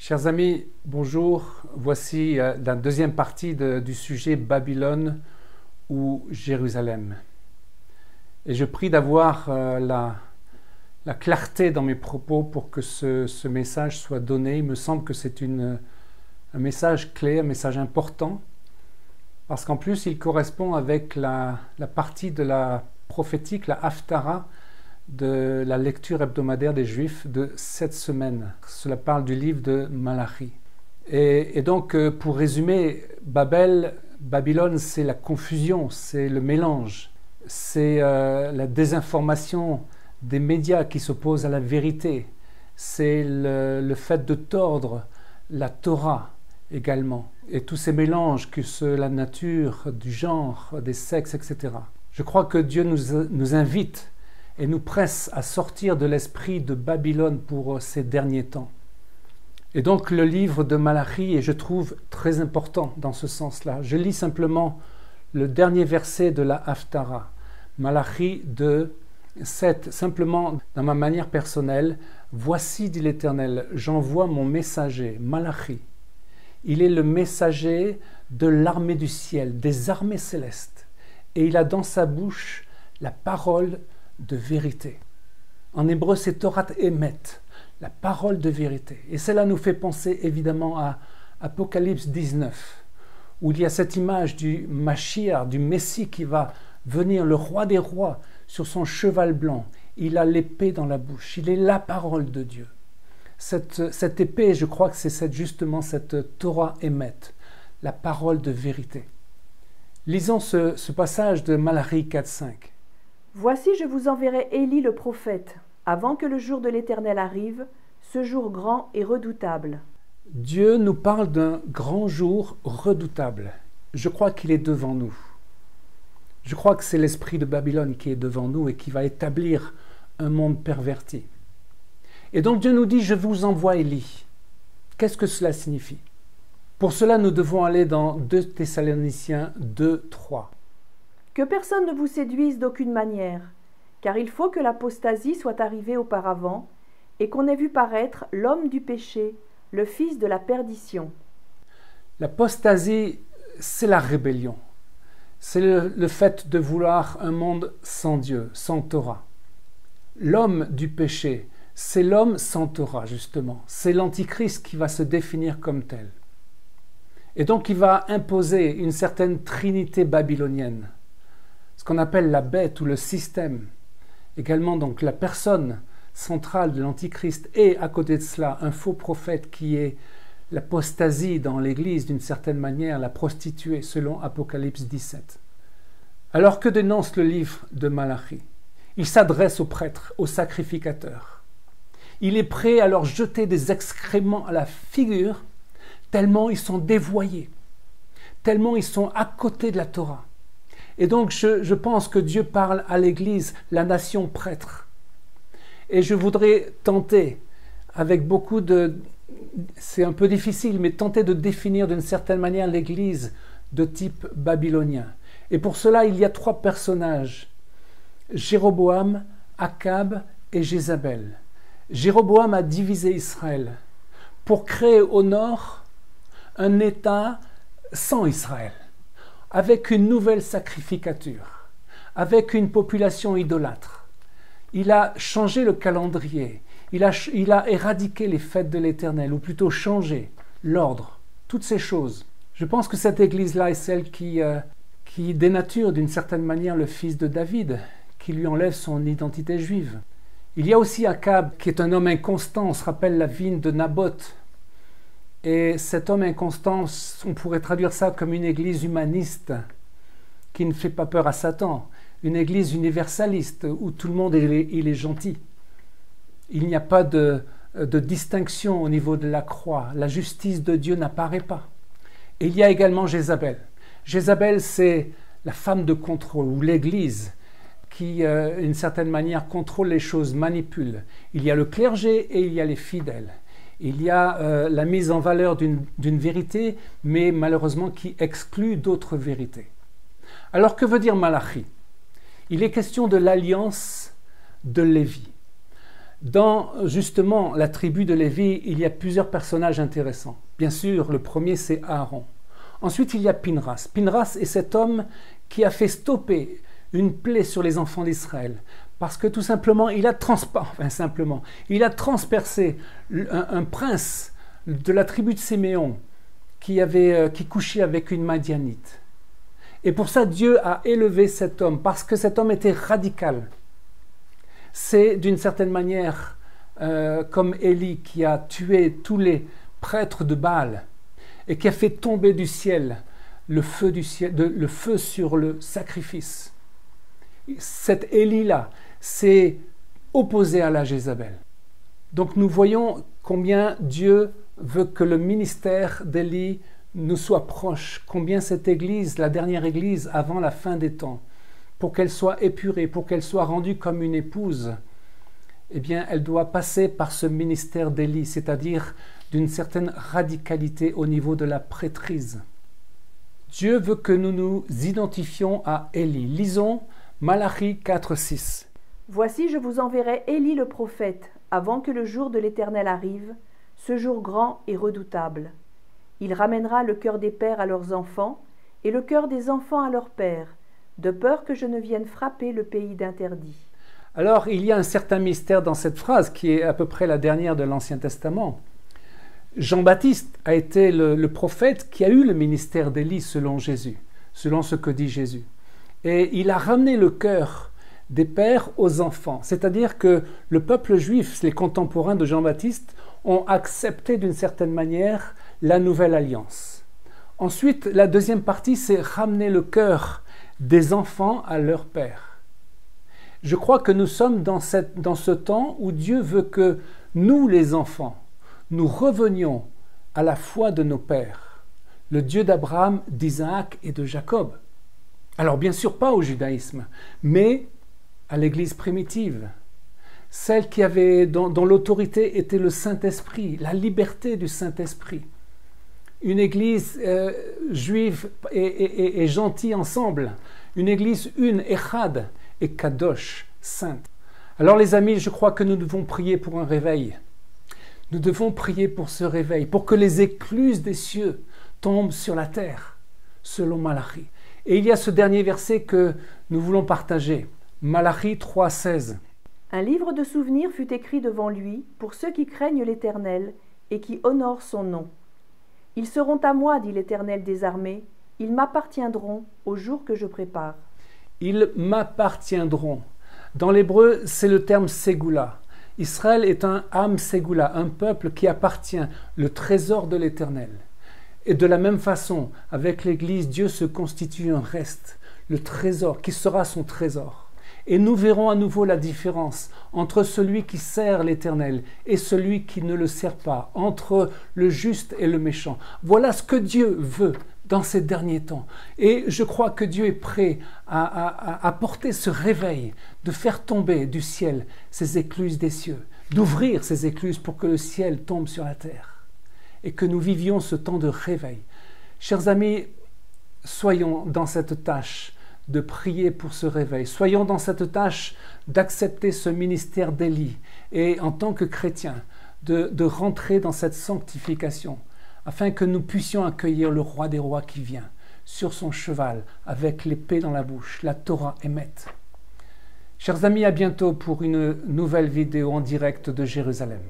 Chers amis, bonjour. Voici la deuxième partie du sujet Babylone ou Jérusalem. Et je prie d'avoir la clarté dans mes propos pour que ce message soit donné. Il me semble que c'est un message clé, un message important, parce qu'en plus il correspond avec la partie de la prophétique, la Haftara, de la lecture hebdomadaire des Juifs de cette semaine. Cela parle du livre de Malachi. Et donc, pour résumer, Babylone, c'est la confusion, c'est le mélange, c'est la désinformation des médias qui s'opposent à la vérité, c'est le fait de tordre la Torah également, et tous ces mélanges que la nature, du genre, des sexes, etc. Je crois que Dieu nous invite et nous presse à sortir de l'esprit de Babylone pour ces derniers temps. Et donc le livre de Malachi est, je trouve, très important dans ce sens-là. Je lis simplement le dernier verset de la Haftara, Malachi 2:7, simplement dans ma manière personnelle. « Voici, dit l'Éternel, j'envoie mon messager, Malachi. Il est le messager de l'armée du ciel, des armées célestes, et il a dans sa bouche la parole de vérité. » En hébreu, c'est Torah Emet, la parole de vérité. Et cela nous fait penser évidemment à Apocalypse 19, où il y a cette image du Mashiach, du Messie qui va venir, le roi des rois, sur son cheval blanc. Il a l'épée dans la bouche, il est la parole de Dieu. Cette épée, je crois que c'est justement cette Torah Emet, la parole de vérité. Lisons ce passage de Malachi 4:5. Voici, je vous enverrai Élie le prophète, avant que le jour de l'Éternel arrive, ce jour grand et redoutable. Dieu nous parle d'un grand jour redoutable. Je crois qu'il est devant nous. Je crois que c'est l'esprit de Babylone qui est devant nous et qui va établir un monde perverti. Et donc Dieu nous dit, je vous envoie Élie. Qu'est-ce que cela signifie? Pour cela, nous devons aller dans 2 Thessaloniciens 2:3. Que personne ne vous séduise d'aucune manière, car il faut que l'apostasie soit arrivée auparavant, et qu'on ait vu paraître l'homme du péché, le fils de la perdition. L'apostasie, c'est la rébellion. C'est le fait de vouloir un monde sans Dieu, sans Torah. L'homme du péché, c'est l'homme sans Torah, justement. C'est l'Antichrist qui va se définir comme tel. Et donc, il va imposer une certaine trinité babylonienne, ce qu'on appelle la bête ou le système. Également, donc, la personne centrale de l'Antichrist et, à côté de cela, un faux prophète qui est l'apostasie dans l'Église, d'une certaine manière, la prostituée, selon Apocalypse 17. Alors que dénonce le livre de Malachi? Il s'adresse aux prêtres, aux sacrificateurs. Il est prêt à leur jeter des excréments à la figure, tellement ils sont dévoyés, tellement ils sont à côté de la Torah. Et donc je pense que Dieu parle à l'Église, la nation prêtre. Et je voudrais tenter, avec beaucoup de... c'est un peu difficile, mais tenter de définir d'une certaine manière l'Église de type babylonien. Et pour cela, il y a 3 personnages, Jéroboam, Akab et Jézabel. Jéroboam a divisé Israël pour créer au nord un État sans Israël, avec une nouvelle sacrificature, avec une population idolâtre. Il a changé le calendrier, il a éradiqué les fêtes de l'Éternel, ou plutôt changé l'ordre, toutes ces choses. Je pense que cette église-là est celle qui dénature d'une certaine manière le fils de David, qui lui enlève son identité juive. Il y a aussi Akab, qui est un homme inconstant, on se rappelle la vigne de Naboth. Et cet homme inconstant, on pourrait traduire ça comme une église humaniste qui ne fait pas peur à Satan, une église universaliste où tout le monde il est gentil. Il n'y a pas de distinction au niveau de la croix. La justice de Dieu n'apparaît pas. Et il y a également Jézabel. Jézabel, c'est la femme de contrôle, ou l'église qui, d'une certaine manière, contrôle les choses, manipule. Il y a le clergé et il y a les fidèles. Il y a la mise en valeur d'une vérité, mais malheureusement qui exclut d'autres vérités. Alors que veut dire Malachi? Il est question de l'alliance de Lévi. Dans justement la tribu de Lévi, il y a plusieurs personnages intéressants. Bien sûr, le premier c'est Aaron. Ensuite, il y a Pinras. Pinras est cet homme qui a fait stopper une plaie sur les enfants d'Israël parce que tout simplement, il a transpercé un prince de la tribu de Siméon qui couchait avec une Madianite. Et pour ça, Dieu a élevé cet homme parce que cet homme était radical. C'est d'une certaine manière comme Élie qui a tué tous les prêtres de Baal et qui a fait tomber du ciel le feu sur le sacrifice. Cet Élie-là s'est opposé à la Jézabel. Donc nous voyons combien Dieu veut que le ministère d'Élie nous soit proche, combien cette Église, la dernière Église avant la fin des temps, pour qu'elle soit épurée, pour qu'elle soit rendue comme une épouse, eh bien, elle doit passer par ce ministère d'Élie, c'est-à-dire d'une certaine radicalité au niveau de la prêtrise. Dieu veut que nous nous identifions à Élie. Lisons Malachie 4:6. Voici, je vous enverrai Élie le prophète, avant que le jour de l'Éternel arrive, ce jour grand et redoutable. Il ramènera le cœur des pères à leurs enfants, et le cœur des enfants à leurs pères, de peur que je ne vienne frapper le pays d'interdit. Alors, il y a un certain mystère dans cette phrase, qui est à peu près la dernière de l'Ancien Testament. Jean-Baptiste a été le prophète qui a eu le ministère d'Élie selon Jésus, selon ce que dit Jésus. Et il a ramené le cœur des pères aux enfants. C'est-à-dire que le peuple juif, les contemporains de Jean-Baptiste, ont accepté d'une certaine manière la nouvelle alliance. Ensuite, la deuxième partie, c'est ramener le cœur des enfants à leur père. Je crois que nous sommes dans ce temps où Dieu veut que nous, les enfants, nous revenions à la foi de nos pères, le Dieu d'Abraham, d'Isaac et de Jacob. Alors bien sûr pas au judaïsme, mais à l'Église primitive, celle dont l'autorité était le Saint-Esprit, la liberté du Saint-Esprit. Une Église juive et gentille ensemble, une Église une, Echad, et Kadosh, sainte. Alors les amis, je crois que nous devons prier pour un réveil. Nous devons prier pour ce réveil, pour que les écluses des cieux tombent sur la terre, selon Malachie. Et il y a ce dernier verset que nous voulons partager, Malachie 3:16. Un livre de souvenirs fut écrit devant lui pour ceux qui craignent l'Éternel et qui honorent son nom. Ils seront à moi, dit l'Éternel des armées, ils m'appartiendront au jour que je prépare. Ils m'appartiendront. Dans l'hébreu, c'est le terme Ségoula. Israël est un Am Ségoula, un peuple qui appartient, le trésor de l'Éternel. Et de la même façon, avec l'Église, Dieu se constitue un reste, le trésor, qui sera son trésor. Et nous verrons à nouveau la différence entre celui qui sert l'Éternel et celui qui ne le sert pas, entre le juste et le méchant. Voilà ce que Dieu veut dans ces derniers temps. Et je crois que Dieu est prêt à apporter ce réveil, de faire tomber du ciel ces écluses des cieux, d'ouvrir ces écluses pour que le ciel tombe sur la terre et que nous vivions ce temps de réveil. Chers amis, soyons dans cette tâche de prier pour ce réveil. Soyons dans cette tâche d'accepter ce ministère d'Élie et en tant que chrétiens, de rentrer dans cette sanctification afin que nous puissions accueillir le roi des rois qui vient sur son cheval avec l'épée dans la bouche, la Torah émette. Chers amis, à bientôt pour une nouvelle vidéo en direct de Jérusalem.